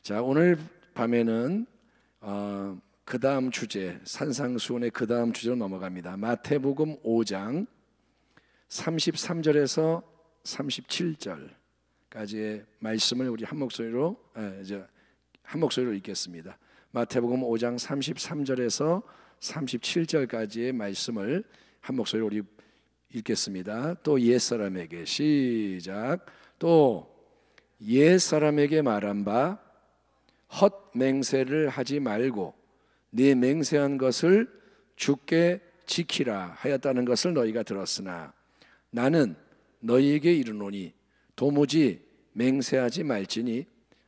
자, 오늘 밤에는 그 다음 주제, 산상수훈의 그 다음 주제로 넘어갑니다. 마태복음 5장 33절에서 37절까지의 말씀을 우리 한 목소리로 읽겠습니다. 마태복음 5장 33절에서 37절까지의 말씀을 한 목소리로 우리 읽겠습니다. 또 옛사람에게 시작. 또 옛사람에게 말한 바 헛맹세를 하지 말고 네 맹세한 것을 주께 지키라 하였다는 것을 너희가 들었으나 나는 너희에게 이르노니 도무지 맹세하지 말지니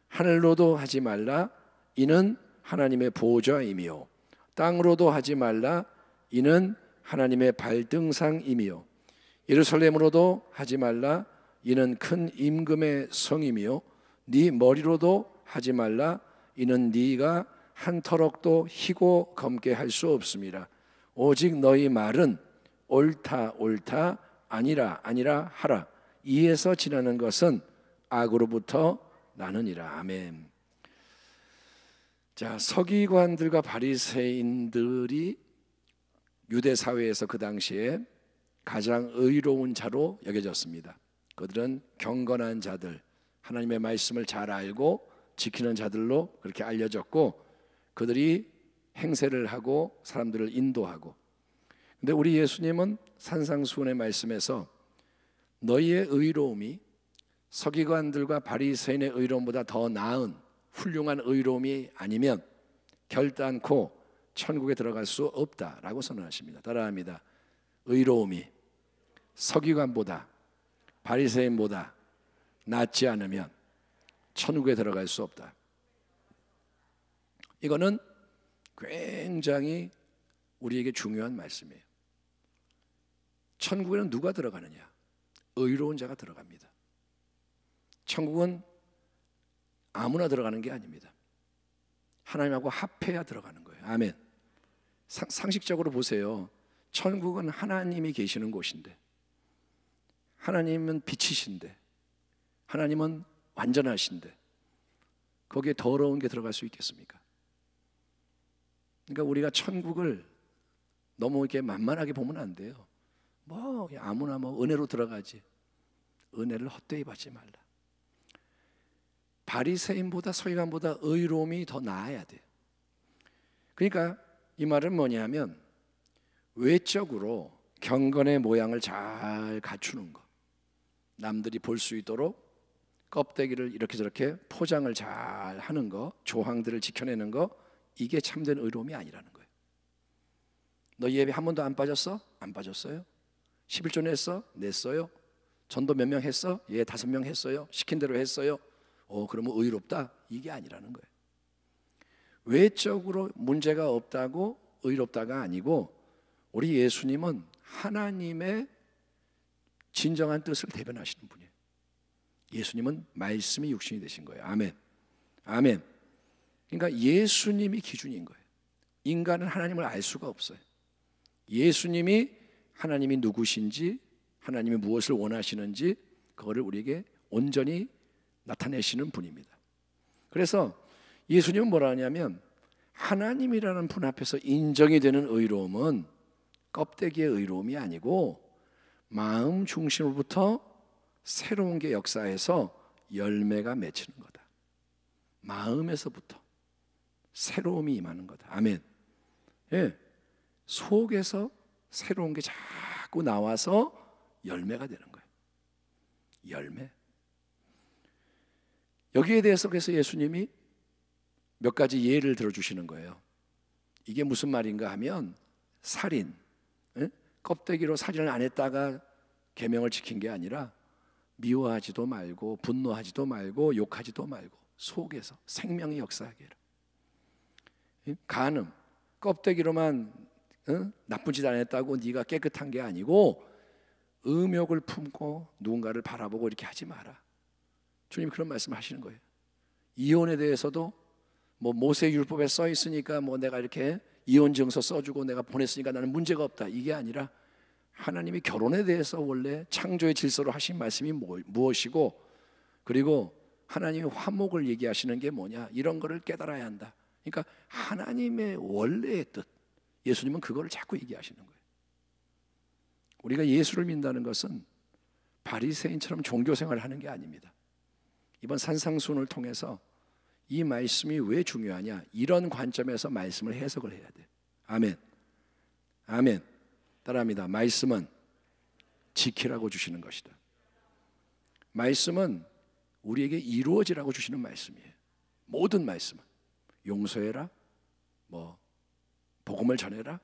하늘로도 하지 말라 이는 하나님의 보좌이며 땅으로도 하지 말라 이는 하나님의 발등상이며 예루살렘으로도 하지 말라 이는 큰 임금의 성이며 네 머리로도 하지 말라 이는 네가 한 터럭도 희고 검게 할 수 없습니다. 오직 너희 말은 옳다 옳다 아니라 아니라 하라. 이에서 지나는 것은 악으로부터 나느니라. 아멘. 자, 서기관들과 바리새인들이 유대 사회에서 그 당시에 가장 의로운 자로 여겨졌습니다. 그들은 경건한 자들, 하나님의 말씀을 잘 알고 지키는 자들로 그렇게 알려졌고, 그들이 행세를 하고 사람들을 인도하고. 근데 우리 예수님은 산상수훈의 말씀에서 너희의 의로움이 서기관들과 바리새인의 의로움보다 더 나은 훌륭한 의로움이 아니면 결단코 천국에 들어갈 수 없다라고 선언하십니다. 따라합니다. 의로움이 서기관보다 바리새인보다 낫지 않으면 천국에 들어갈 수 없다. 이거는 굉장히 우리에게 중요한 말씀이에요. 천국에는 누가 들어가느냐? 의로운 자가 들어갑니다. 천국은 아무나 들어가는 게 아닙니다. 하나님하고 합해야 들어가는 거예요. 아멘. 상식적으로 보세요. 천국은 하나님이 계시는 곳인데, 하나님은 빛이신데, 하나님은 완전하신데 거기에 더러운 게 들어갈 수 있겠습니까? 그러니까 우리가 천국을 너무 이렇게 만만하게 보면 안 돼요. 뭐 아무나 뭐 은혜로 들어가지. 은혜를 헛되이 받지 말라. 바리새인보다 서기관보다 의로움이 더 나아야 돼요. 그러니까 이 말은 뭐냐면 외적으로 경건의 모양을 잘 갖추는 거, 남들이 볼 수 있도록 껍데기를 이렇게 저렇게 포장을 잘 하는 거, 조항들을 지켜내는 거, 이게 참된 의로움이 아니라는 거예요. 너 예배 한 번도 안 빠졌어? 안 빠졌어요. 11조 냈어? 냈어요. 전도 몇 명 했어? 예, 5명 했어요. 시킨 대로 했어요. 그러면 의롭다? 이게 아니라는 거예요. 외적으로 문제가 없다고 의롭다가 아니고, 우리 예수님은 하나님의 진정한 뜻을 대변하시는 분이에요. 예수님은 말씀이 육신이 되신 거예요. 아멘. 아멘. 그러니까 예수님이 기준인 거예요. 인간은 하나님을 알 수가 없어요. 예수님이 하나님이 누구신지, 하나님이 무엇을 원하시는지 그거를 우리에게 온전히 나타내시는 분입니다. 그래서 예수님은 뭐라 하냐면, 하나님이라는 분 앞에서 인정이 되는 의로움은 껍데기의 의로움이 아니고 마음 중심으로부터 새로운 게 역사해서 열매가 맺히는 거다. 마음에서부터 새로움이 임하는 거다. 아멘. 예, 속에서 새로운 게 자꾸 나와서 열매가 되는 거예요. 열매. 여기에 대해서 그래서 예수님이 몇 가지 예를 들어주시는 거예요. 이게 무슨 말인가 하면, 살인, 껍데기로 살인을 안 했다가 계명을 지킨 게 아니라 미워하지도 말고 분노하지도 말고 욕하지도 말고 속에서 생명이 역사하게 해라. 간음, 껍데기로만 나쁜 짓 안 했다고 네가 깨끗한 게 아니고 음욕을 품고 누군가를 바라보고 이렇게 하지 마라. 주님이 그런 말씀 하시는 거예요. 이혼에 대해서도 뭐 모세율법에 써 있으니까 뭐 내가 이렇게 이혼 증서 써주고 내가 보냈으니까 나는 문제가 없다, 이게 아니라 하나님이 결혼에 대해서 원래 창조의 질서로 하신 말씀이 무엇이고, 그리고 하나님의 화목을 얘기하시는 게 뭐냐, 이런 거를 깨달아야 한다. 그러니까 하나님의 원래의 뜻, 예수님은 그거를 자꾸 얘기하시는 거예요. 우리가 예수를 믿는다는 것은 바리새인처럼 종교 생활을 하는 게 아닙니다. 이번 산상수훈을 통해서 이 말씀이 왜 중요하냐, 이런 관점에서 말씀을 해석을 해야 돼요. 아멘. 아멘. 따라합니다. 말씀은 지키라고 주시는 것이다. 말씀은 우리에게 이루어지라고 주시는 말씀이에요. 모든 말씀은 용서해라, 뭐 복음을 전해라,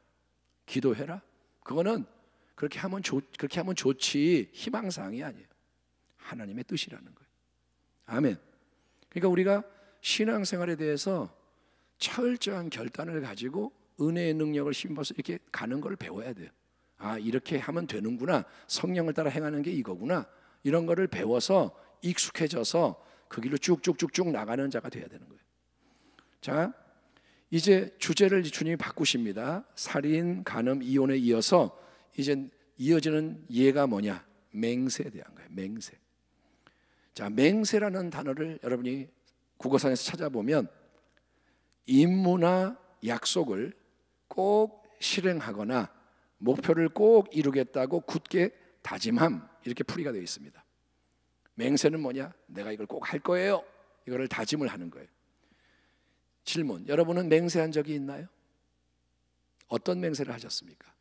기도해라. 그거는 그렇게 하면 좋지, 희망사항이 아니에요. 하나님의 뜻이라는 거예요. 아멘. 그러니까 우리가 신앙생활에 대해서 철저한 결단을 가지고 은혜의 능력을 힘입어서 이렇게 가는 걸 배워야 돼요. 아, 이렇게 하면 되는구나, 성령을 따라 행하는 게 이거구나, 이런 거를 배워서 익숙해져서 그 길로 쭉쭉쭉쭉 나가는 자가 돼야 되는 거예요. 자, 이제 주제를 주님이 바꾸십니다. 살인, 간음, 이혼에 이어서 이제 이어지는 예가 뭐냐? 맹세에 대한 거예요. 맹세. 자, 맹세라는 단어를 여러분이 국어상에서 찾아보면 임무나 약속을 꼭 실행하거나 목표를 꼭 이루겠다고 굳게 다짐함, 이렇게 풀이가 되어 있습니다. 맹세는 뭐냐? 내가 이걸 꼭 할 거예요. 이거를 다짐을 하는 거예요. 질문, 여러분은 맹세한 적이 있나요? 어떤 맹세를 하셨습니까?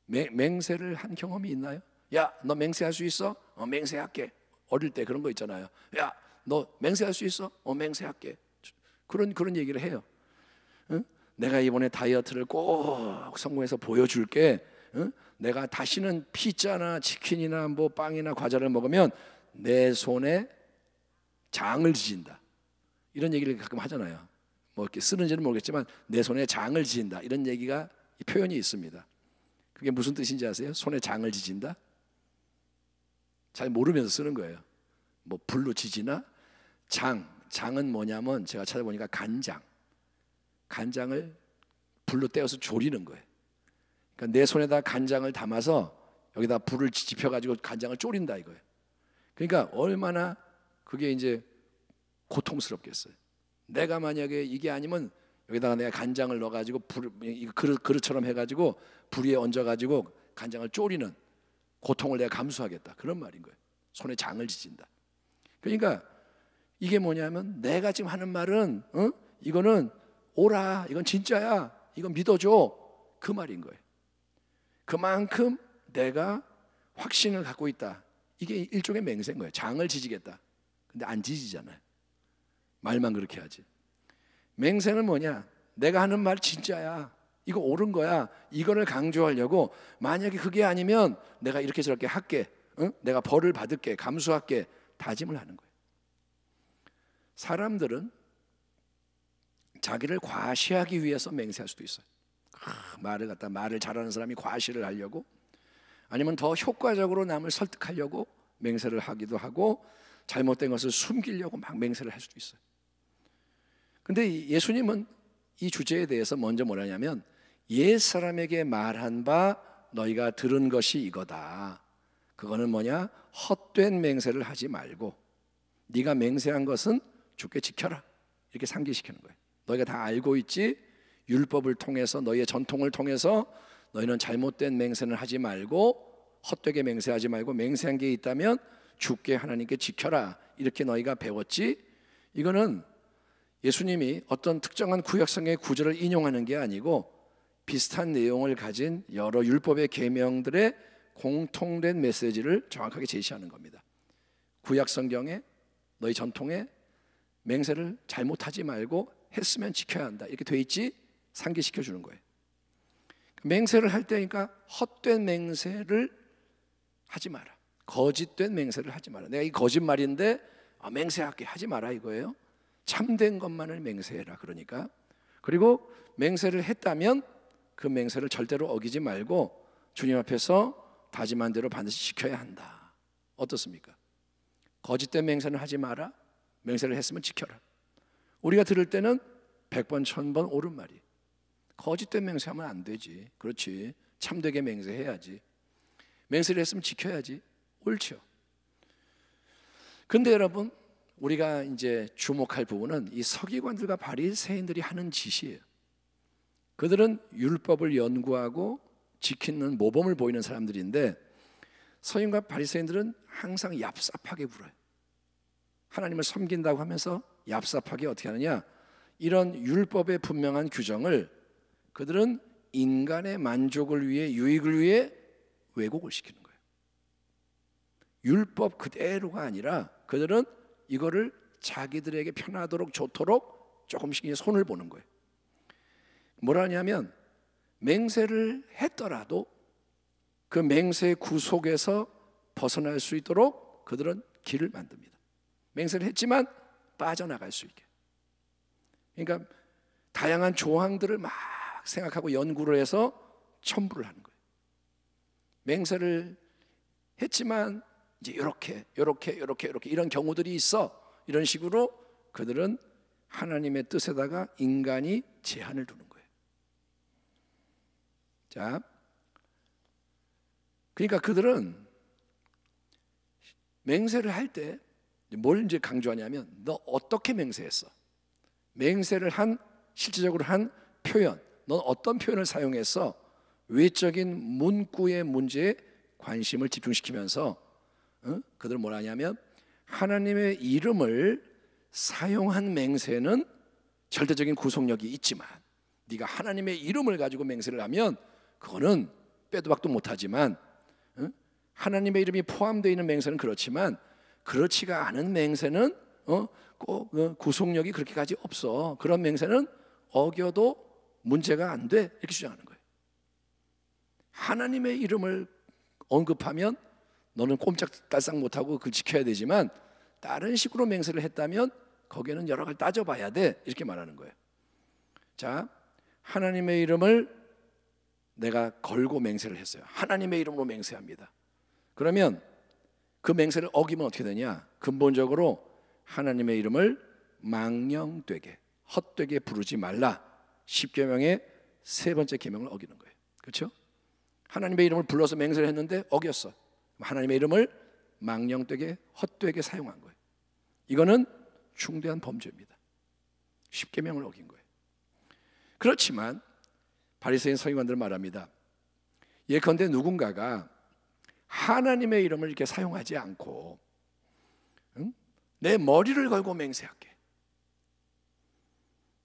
맹세를 한 경험이 있나요? 야, 너 맹세할 수 있어? 맹세할게. 어릴 때 그런 거 있잖아요. 야, 너 맹세할 수 있어? 맹세할게. 그런 얘기를 해요. 응? 내가 이번에 다이어트를 꼭 성공해서 보여줄게. 응? 내가 다시는 피자나 치킨이나 뭐 빵이나 과자를 먹으면 내 손에 장을 지진다. 이런 얘기를 가끔 하잖아요. 뭐 이렇게 쓰는지는 모르겠지만 내 손에 장을 지진다, 이런 얘기가, 이 표현이 있습니다. 그게 무슨 뜻인지 아세요? 손에 장을 지진다? 잘 모르면서 쓰는 거예요. 뭐 불로 지지나? 장은 뭐냐면 제가 찾아보니까 간장을 불로 떼어서 졸이는 거예요. 그러니까 내 손에다 간장을 담아서 여기다 불을 지펴가지고 간장을 졸인다 이거예요. 그러니까 얼마나 그게 이제 고통스럽겠어요. 내가 만약에 이게 아니면 여기다가 내가 간장을 넣어가지고 그릇처럼 해가지고 불 위에 얹어가지고 간장을 졸이는 고통을 내가 감수하겠다, 그런 말인 거예요. 손에 장을 지진다. 그러니까 이게 뭐냐면 내가 지금 하는 말은 이거는 오라, 이건 진짜야, 이건 믿어줘, 그 말인 거예요. 그만큼 내가 확신을 갖고 있다. 이게 일종의 맹세인 거예요. 장을 지지겠다. 근데 안 지지잖아요. 말만 그렇게 하지. 맹세는 뭐냐? 내가 하는 말 진짜야, 이거 옳은 거야, 이거를 강조하려고, 만약에 그게 아니면 내가 이렇게 저렇게 할게, 내가 벌을 받을게, 감수할게, 다짐을 하는 거예요. 사람들은 자기를 과시하기 위해서 맹세할 수도 있어요. 말을 잘하는 사람이 과시를 하려고, 아니면 더 효과적으로 남을 설득하려고 맹세를 하기도 하고, 잘못된 것을 숨기려고 막 맹세를 할 수도 있어요. 근데 예수님은 이 주제에 대해서 먼저 뭐라냐면, 옛사람에게 말한 바 너희가 들은 것이 이거다. 그거는 뭐냐? 헛된 맹세를 하지 말고 네가 맹세한 것은 주께 지켜라, 이렇게 상기시키는 거예요. 너희가 다 알고 있지? 율법을 통해서, 너희의 전통을 통해서 너희는 잘못된 맹세는 하지 말고, 헛되게 맹세하지 말고, 맹세한 게 있다면 주께 하나님께 지켜라, 이렇게 너희가 배웠지? 이거는 예수님이 어떤 특정한 구약성의 구절을 인용하는 게 아니고 비슷한 내용을 가진 여러 율법의 계명들의 공통된 메시지를 정확하게 제시하는 겁니다. 구약 성경에, 너희 전통에 맹세를 잘못하지 말고 했으면 지켜야 한다, 이렇게 돼 있지? 상기시켜 주는 거예요. 맹세를 할 때니까 헛된 맹세를 하지 마라, 거짓된 맹세를 하지 마라. 내가 이 거짓말인데 맹세할게, 하지 마라 이거예요. 참된 것만을 맹세해라. 그러니까, 그리고 맹세를 했다면 그 맹세를 절대로 어기지 말고 주님 앞에서 다짐한 대로 반드시 지켜야 한다. 어떻습니까? 거짓된 맹세는 하지 마라, 맹세를 했으면 지켜라. 우리가 들을 때는 100번 1000번 옳은 말이, 거짓된 맹세하면 안 되지. 그렇지, 참되게 맹세해야지. 맹세를 했으면 지켜야지. 옳죠. 근데 여러분, 우리가 이제 주목할 부분은 이 서기관들과 바리새인들이 하는 짓이에요. 그들은 율법을 연구하고 지키는 모범을 보이는 사람들인데, 서기관과 바리새인들은 항상 얍삽하게 굴어요. 하나님을 섬긴다고 하면서 얍삽하게 어떻게 하느냐, 이런 율법의 분명한 규정을 그들은 인간의 만족을 위해, 유익을 위해 왜곡을 시키는 거예요. 율법 그대로가 아니라 그들은 이거를 자기들에게 편하도록 좋도록 조금씩 손을 보는 거예요. 뭐라 하냐면, 맹세를 했더라도 그 맹세의 구속에서 벗어날 수 있도록 그들은 길을 만듭니다. 맹세를 했지만 빠져나갈 수 있게. 그러니까 다양한 조항들을 막 생각하고 연구를 해서 첨부를 하는 거예요. 맹세를 했지만 이제 이렇게 이런 경우들이 있어. 이런 식으로 그들은 하나님의 뜻에다가 인간이 제한을 두는 거예요. 자, 그러니까 그들은 맹세를 할 때 뭘 이제 강조하냐면, 너 어떻게 맹세했어? 맹세를 한, 실질적으로 한 표현, 넌 어떤 표현을 사용해서 외적인 문구의 문제에 관심을 집중시키면서 그들은 뭘 하냐면, 하나님의 이름을 사용한 맹세는 절대적인 구속력이 있지만, 네가 하나님의 이름을 가지고 맹세를 하면 그거는 빼도 박도 못하지만, 하나님의 이름이 포함되어 있는 맹세는 그렇지만 그렇지가 않은 맹세는 꼭 구속력이 그렇게까지 없어. 그런 맹세는 어겨도 문제가 안 돼, 이렇게 주장하는 거예요. 하나님의 이름을 언급하면 너는 꼼짝달싹 못하고 그걸 지켜야 되지만, 다른 식으로 맹세를 했다면 거기에는 여러 가지 따져봐야 돼, 이렇게 말하는 거예요. 자, 하나님의 이름을 내가 걸고 맹세를 했어요. 하나님의 이름으로 맹세합니다. 그러면 그 맹세를 어기면 어떻게 되냐? 근본적으로 하나님의 이름을 망령되게, 헛되게 부르지 말라, 10계명의 세 번째 계명을 어기는 거예요. 그렇죠? 하나님의 이름을 불러서 맹세를 했는데 어겼어. 하나님의 이름을 망령되게, 헛되게 사용한 거예요. 이거는 중대한 범죄입니다. 10계명을 어긴 거예요. 그렇지만 바리새인 서기관들은 말합니다. 예컨대 누군가가 하나님의 이름을 이렇게 사용하지 않고 내 머리를 걸고 맹세할게.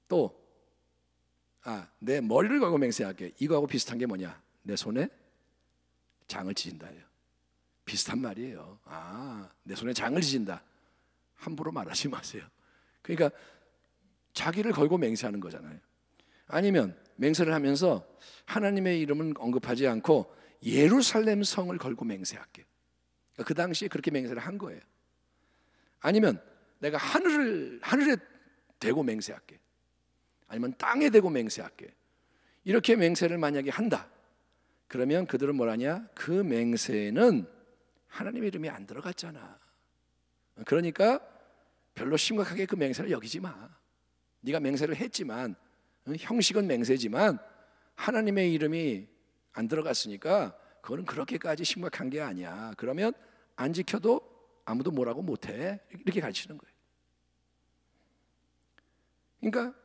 또 내 머리를 걸고 맹세할게. 이거하고 비슷한 게 뭐냐? 내 손에 장을 지진다예요. 비슷한 말이에요. 내 손에 장을 지진다. 함부로 말하지 마세요. 그러니까 자기를 걸고 맹세하는 거잖아요. 아니면 맹세를 하면서 하나님의 이름은 언급하지 않고 예루살렘 성을 걸고 맹세할게. 그 당시에 그렇게 맹세를 한 거예요. 아니면 내가 하늘에 대고 맹세할게. 아니면 땅에 대고 맹세할게. 이렇게 맹세를 만약에 한다. 그러면 그들은 뭐라냐? 그 맹세에는 하나님의 이름이 안 들어갔잖아. 그러니까 별로 심각하게 그 맹세를 여기지 마. 네가 맹세를 했지만, 형식은 맹세지만 하나님의 이름이 안 들어갔으니까 그거는 그렇게까지 심각한 게 아니야. 그러면 안 지켜도 아무도 뭐라고 못해, 이렇게 가르치는 거예요. 그러니까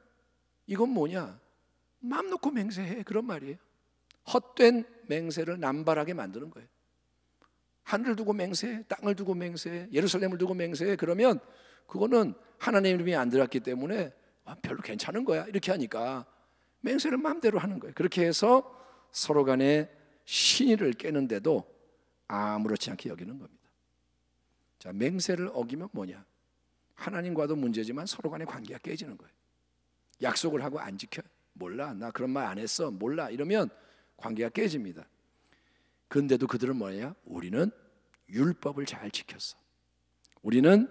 이건 뭐냐? 마음 놓고 맹세해, 그런 말이에요. 헛된 맹세를 남발하게 만드는 거예요. 하늘을 두고 맹세해, 땅을 두고 맹세해, 예루살렘을 두고 맹세해. 그러면 그거는 하나님의 이름이 안 들어갔기 때문에 별로 괜찮은 거야, 이렇게 하니까 맹세를 마음대로 하는 거예요. 그렇게 해서 서로 간에 신의를 깨는데도 아무렇지 않게 여기는 겁니다. 자, 맹세를 어기면 뭐냐? 하나님과도 문제지만 서로 간의 관계가 깨지는 거예요. 약속을 하고 안 지켜? 몰라, 나 그런 말 안 했어, 몰라, 이러면 관계가 깨집니다. 근데도 그들은 뭐냐? 우리는 율법을 잘 지켰어. 우리는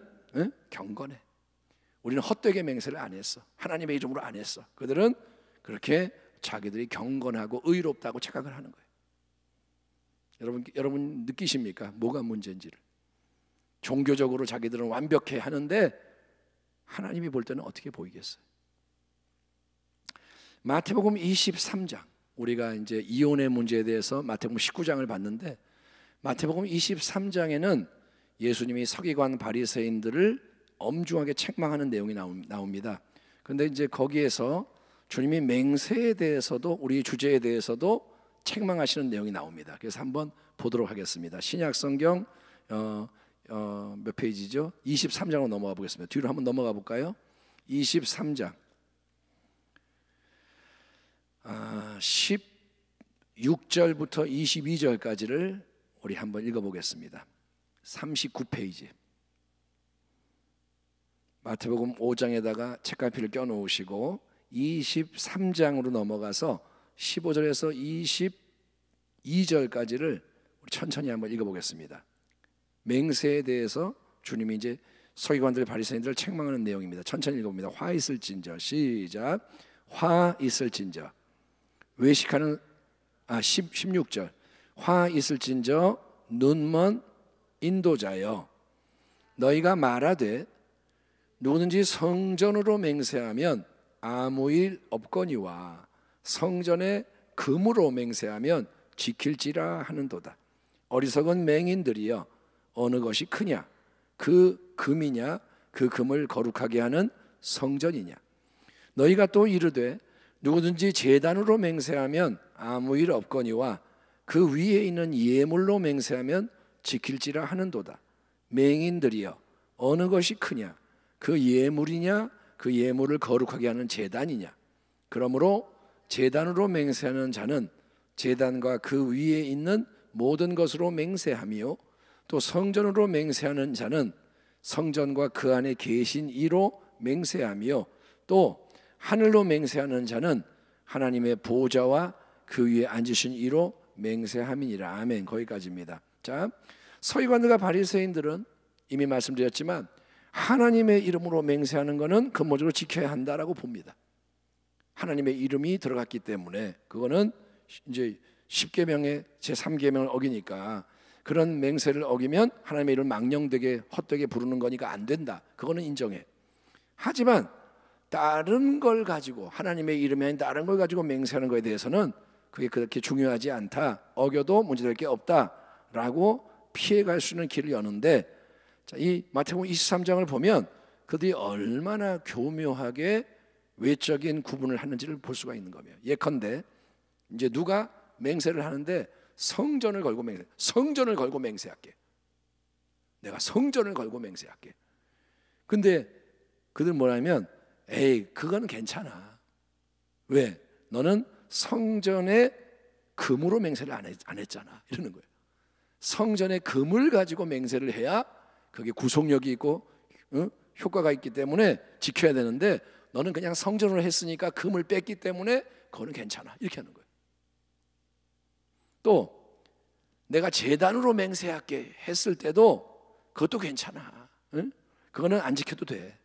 경건해. 우리는 헛되게 맹세를 안 했어. 하나님의 이름으로 안 했어. 그들은 그렇게 자기들이 경건하고 의롭다고 착각을 하는 거예요. 여러분 느끼십니까? 뭐가 문제인지를. 종교적으로 자기들은 완벽해 하는데 하나님이 볼 때는 어떻게 보이겠어요? 마태복음 23장, 우리가 이제 이혼의 문제에 대해서 마태복음 19장을 봤는데, 마태복음 23장에는 예수님이 서기관 바리새인들을 엄중하게 책망하는 내용이 나옵니다. 그런데 이제 거기에서 주님이 맹세에 대해서도, 우리 주제에 대해서도 책망하시는 내용이 나옵니다. 그래서 한번 보도록 하겠습니다. 신약 성경 몇 페이지죠? 23장으로 넘어가 보겠습니다. 뒤로 한번 넘어가 볼까요? 23장 16절부터 22절까지를 우리 한번 읽어보겠습니다. 39페이지 마태복음 5장에다가 책갈피를 껴놓으시고 23장으로 넘어가서 15절에서 22절까지를 우리 천천히 한번 읽어보겠습니다. 맹세에 대해서 주님이 이제 서기관들 바리새인들을 책망하는 내용입니다. 천천히 읽어봅니다. 화 있을진저, 시작. 화 있을진저 외식하는 16절 화 있을진저 눈먼 인도자여 너희가 말하되 누구든지 성전으로 맹세하면 아무 일 없거니와 성전에 금으로 맹세하면 지킬지라 하는도다. 어리석은 맹인들이여 어느 것이 크냐 그 금이냐 그 금을 거룩하게 하는 성전이냐. 너희가 또 이르되 누구든지 제단으로 맹세하면 아무 일 없거니와 그 위에 있는 예물로 맹세하면 지킬지라 하는도다. 맹인들이여 어느 것이 크냐 그 예물이냐 그 예물을 거룩하게 하는 제단이냐. 그러므로 제단으로 맹세하는 자는 제단과 그 위에 있는 모든 것으로 맹세하며 또 성전으로 맹세하는 자는 성전과 그 안에 계신 이로 맹세하며 또 하늘로 맹세하는 자는 하나님의 보좌와 그 위에 앉으신 이로 맹세함이니라. 아멘. 거기까지입니다. 자, 서기관들과 바리새인들은 이미 말씀드렸지만 하나님의 이름으로 맹세하는 것은 근본적으로 지켜야 한다라고 봅니다. 하나님의 이름이 들어갔기 때문에 그거는 이제 10계명의 제3계명을 어기니까 그런 맹세를 어기면 하나님의 이름을 망령되게 헛되게 부르는 거니까 안 된다. 그거는 인정해. 하지만 다른 걸 가지고 하나님의 이름이 아닌 다른 걸 가지고 맹세하는 것에 대해서는 그게 그렇게 중요하지 않다. 어겨도 문제될 게 없다라고 피해갈 수 있는 길을 여는데 자, 이 마태복음 23장을 보면 그들이 얼마나 교묘하게 외적인 구분을 하는지를 볼 수가 있는 거예요. 예컨대 이제 누가 맹세를 하는데 성전을 걸고 맹세할게. 내가 성전을 걸고 맹세할게. 근데 그들은 뭐냐면 에이 그건 괜찮아. 왜? 너는 성전의 금으로 맹세를 안 했잖아. 이러는 거예요. 성전의 금을 가지고 맹세를 해야 그게 구속력이 있고 효과가 있기 때문에 지켜야 되는데 너는 그냥 성전으로 했으니까 금을 뺐기 때문에 그거는 괜찮아. 이렇게 하는 거예요. 또 내가 제단으로 맹세할게 했을 때도 그것도 괜찮아. 응? 그거는 안 지켜도 돼.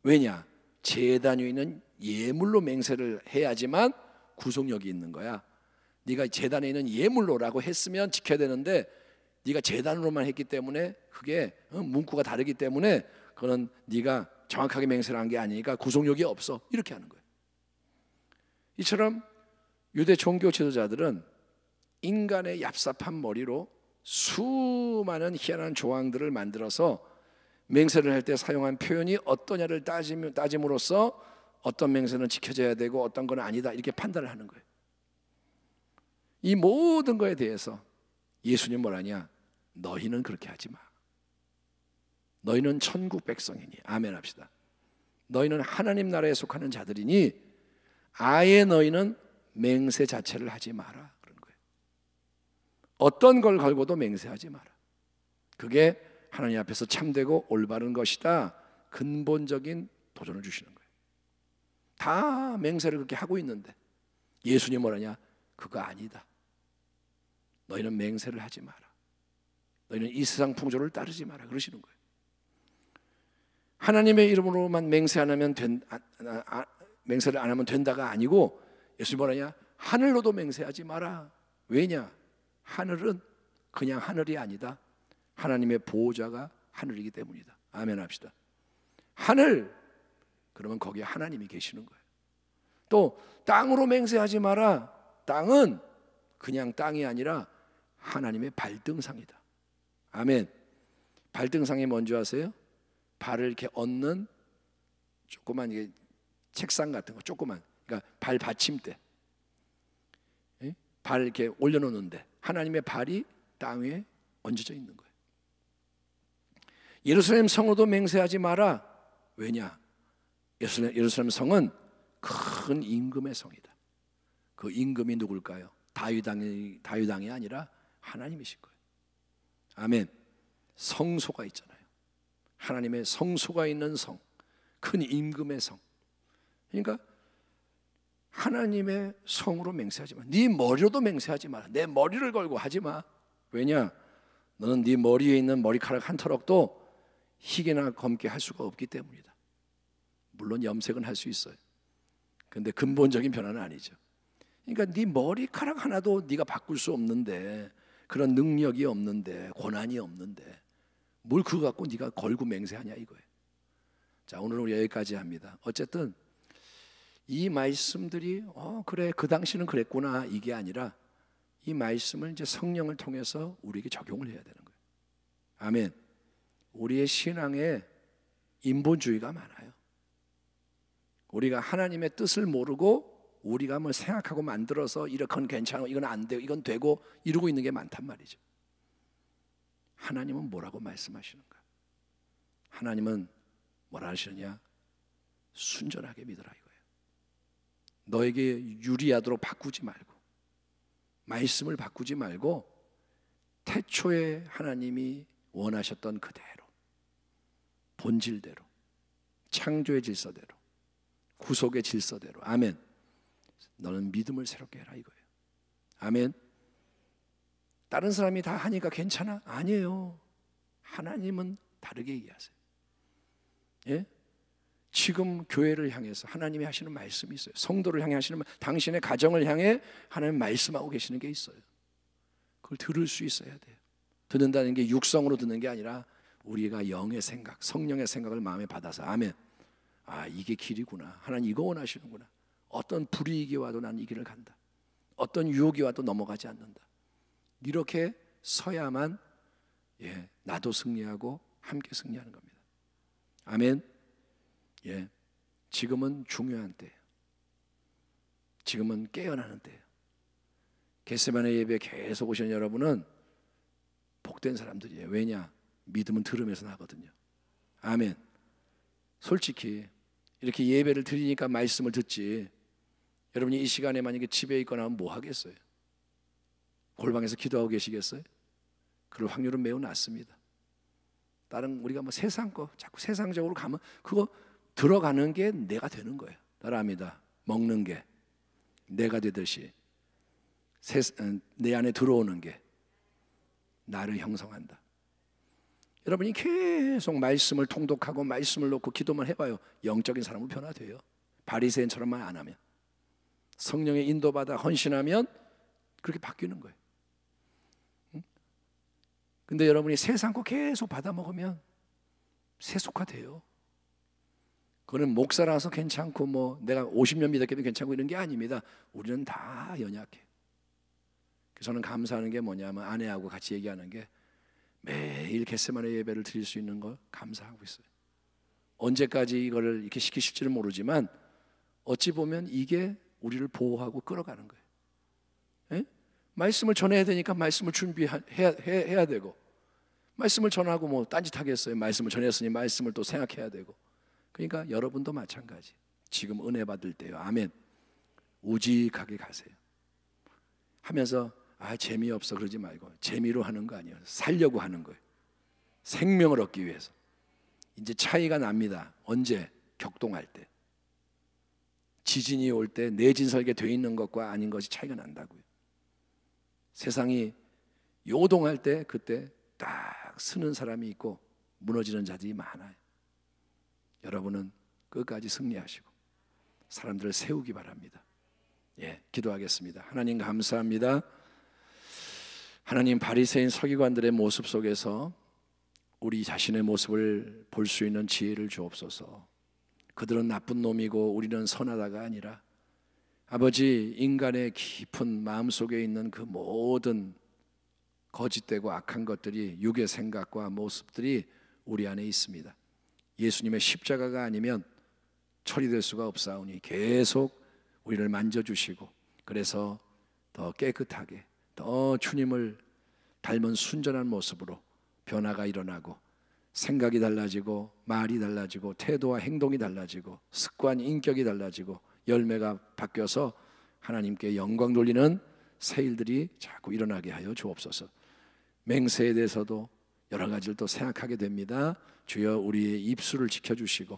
왜냐? 제단 위에 있는 예물로 맹세를 해야지만 구속력이 있는 거야. 네가 제단에 있는 예물로라고 했으면 지켜야 되는데 네가 제단으로만 했기 때문에 그게 문구가 다르기 때문에 그거는 네가 정확하게 맹세를 한 게 아니니까 구속력이 없어. 이렇게 하는 거예요. 이처럼 유대 종교 지도자들은 인간의 얍삽한 머리로 수많은 희한한 조항들을 만들어서 맹세를 할 때 사용한 표현이 어떠냐를 따짐으로써 어떤 맹세는 지켜져야 되고 어떤 건 아니다 이렇게 판단을 하는 거예요. 이 모든 거에 대해서 예수님 뭐라냐? 너희는 그렇게 하지 마. 너희는 천국 백성이니 아멘 합시다. 너희는 하나님 나라에 속하는 자들이니 아예 너희는 맹세 자체를 하지 마라 그런 거예요. 어떤 걸 걸고도 맹세하지 마라. 그게 하나님 앞에서 참되고 올바른 것이다. 근본적인 도전을 주시는 거예요. 다 맹세를 그렇게 하고 있는데 예수님 뭐라냐? 그거 아니다. 너희는 맹세를 하지 마라. 너희는 이 세상 풍조를 따르지 마라 그러시는 거예요. 하나님의 이름으로만 맹세 안 하면 맹세를 안 하면 된다가 아니고 예수님 뭐라냐? 하늘로도 맹세하지 마라. 왜냐? 하늘은 그냥 하늘이 아니다. 하나님의 보호자가 하늘이기 때문이다. 아멘 합시다. 하늘 그러면 거기에 하나님이 계시는 거예요. 또 땅으로 맹세하지 마라. 땅은 그냥 땅이 아니라 하나님의 발등상이다. 아멘. 발등상이 뭔지 아세요? 발을 이렇게 얹는 조그만 이게 책상 같은 거, 조그만, 그러니까 발 받침대, 발 이렇게 올려놓는데 하나님의 발이 땅 위에 얹어져 있는 거예요. 예루살렘 성으로도 맹세하지 마라. 왜냐? 예루살렘 성은 큰 임금의 성이다. 그 임금이 누굴까요? 다윗왕이 아니라 하나님이신 거예요. 아멘. 성소가 있잖아요. 하나님의 성소가 있는 성, 큰 임금의 성. 그러니까 하나님의 성으로 맹세하지 마. 네 머리로도 맹세하지 마라. 내 머리를 걸고 하지 마. 왜냐? 너는 네 머리에 있는 머리카락 한 털럭도 희게나 검게 할 수가 없기 때문이다. 물론 염색은 할 수 있어요. 근데 근본적인 변화는 아니죠. 그러니까 네 머리카락 하나도 네가 바꿀 수 없는데, 그런 능력이 없는데, 권한이 없는데 뭘 그거 갖고 네가 걸고 맹세하냐 이거예요. 자, 오늘은 우리 여기까지 합니다. 어쨌든 이 말씀들이 그래 그 당시는 그랬구나 이게 아니라 이 말씀을 이제 성령을 통해서 우리에게 적용을 해야 되는 거예요. 아멘. 우리의 신앙에 인본주의가 많아요. 우리가 하나님의 뜻을 모르고 우리가 뭘 생각하고 만들어서 이건 괜찮아, 이건 안 되고, 이건 되고 이러고 있는 게 많단 말이죠. 하나님은 뭐라고 말씀하시는가? 하나님은 뭐라 하시느냐? 순전하게 믿으라 이거예요. 너에게 유리하도록 바꾸지 말고, 말씀을 바꾸지 말고 태초에 하나님이 원하셨던 그대로, 본질대로, 창조의 질서대로, 구속의 질서대로. 아멘. 너는 믿음을 새롭게 해라 이거예요. 아멘. 다른 사람이 다 하니까 괜찮아? 아니에요. 하나님은 다르게 얘기하세요. 예? 지금 교회를 향해서 하나님이 하시는 말씀이 있어요. 성도를 향해 하시는, 당신의 가정을 향해 하나님 말씀하고 계시는 게 있어요. 그걸 들을 수 있어야 돼요. 듣는다는 게 육성으로 듣는 게 아니라 우리가 영의 생각, 성령의 생각을 마음에 받아서, 아멘. 아, 이게 길이구나. 하나님 이거 원하시는구나. 어떤 불이익이 와도 난 이 길을 간다. 어떤 유혹이 와도 넘어가지 않는다. 이렇게 서야만 나도 승리하고 함께 승리하는 겁니다. 아멘. 지금은 중요한 때예요. 지금은 깨어나는 때예요. 겟세마네 예배에 계속 오시는 여러분은 복된 사람들이에요. 왜냐? 믿음은 들음에서 나거든요. 아멘. 솔직히 이렇게 예배를 드리니까 말씀을 듣지, 여러분이 이 시간에 만약에 집에 있거나 하면 뭐 하겠어요? 골방에서 기도하고 계시겠어요? 그럴 확률은 매우 낮습니다. 다른 우리가 뭐 세상 거 자꾸 세상적으로 가면 그거 들어가는 게 내가 되는 거예요. 따라합니다. 먹는 게 내가 되듯이 내 안에 들어오는 게 나를 형성한다. 여러분이 계속 말씀을 통독하고 말씀을 놓고 기도만 해봐요. 영적인 사람은 변화돼요. 바리새인처럼만 안 하면, 성령의 인도받아 헌신하면 그렇게 바뀌는 거예요. 근데 여러분이 세상 거 계속 받아 먹으면 세속화돼요. 그거는 목사라서 괜찮고 뭐 내가 50년 믿었기도 괜찮고 이런 게 아닙니다. 우리는 다 연약해요. 그래서 저는 감사하는 게 뭐냐면 아내하고 같이 얘기하는 게 매일 겟세마네 예배를 드릴 수 있는 걸 감사하고 있어요. 언제까지 이거를 이렇게 시키실지는 모르지만 어찌 보면 이게 우리를 보호하고 끌어가는 거예요. 에? 말씀을 전해야 되니까 말씀을 준비해야 되고, 말씀을 전하고 뭐 딴짓하겠어요. 말씀을 전했으니 말씀을 또 생각해야 되고. 그러니까 여러분도 마찬가지. 지금 은혜 받을 때요. 아멘. 우직하게 가세요. 하면서 재미없어 그러지 말고, 재미로 하는 거 아니에요. 살려고 하는 거예요. 생명을 얻기 위해서. 이제 차이가 납니다. 언제? 격동할 때. 지진이 올 때 내진설계 돼 있는 것과 아닌 것이 차이가 난다고요. 세상이 요동할 때 그때 딱 서는 사람이 있고 무너지는 자들이 많아요. 여러분은 끝까지 승리하시고 사람들을 세우기 바랍니다. 기도하겠습니다. 하나님 감사합니다. 하나님, 바리새인 서기관들의 모습 속에서 우리 자신의 모습을 볼 수 있는 지혜를 주옵소서. 그들은 나쁜 놈이고 우리는 선하다가 아니라 아버지, 인간의 깊은 마음속에 있는 그 모든 거짓되고 악한 것들이, 육의 생각과 모습들이 우리 안에 있습니다. 예수님의 십자가가 아니면 처리될 수가 없사오니 계속 우리를 만져주시고, 그래서 더 깨끗하게, 더 주님을 닮은 순전한 모습으로 변화가 일어나고, 생각이 달라지고, 말이 달라지고, 태도와 행동이 달라지고, 습관, 인격이 달라지고, 열매가 바뀌어서 하나님께 영광 돌리는 새 일들이 자꾸 일어나게 하여 주옵소서. 맹세에 대해서도 여러 가지를 또 생각하게 됩니다. 주여, 우리의 입술을 지켜주시고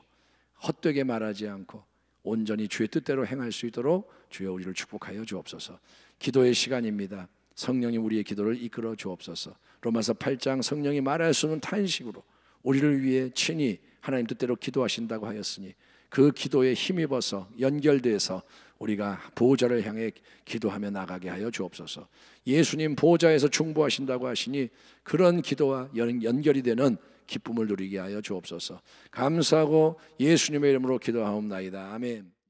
헛되게 말하지 않고 온전히 주의 뜻대로 행할 수 있도록 주여 우리를 축복하여 주옵소서. 기도의 시간입니다. 성령이 우리의 기도를 이끌어 주옵소서. 로마서 8장 성령이 말할 수 없는 탄식으로 우리를 위해 친히 하나님 뜻대로 기도하신다고 하였으니, 그 기도에 힘입어서 연결돼서 우리가 보호자를 향해 기도하며 나가게 하여 주옵소서. 예수님 보호자에서 중보하신다고 하시니 그런 기도와 연결이 되는 기쁨을 누리게 하여 주옵소서. 감사하고 예수님의 이름으로 기도하옵나이다. 아멘.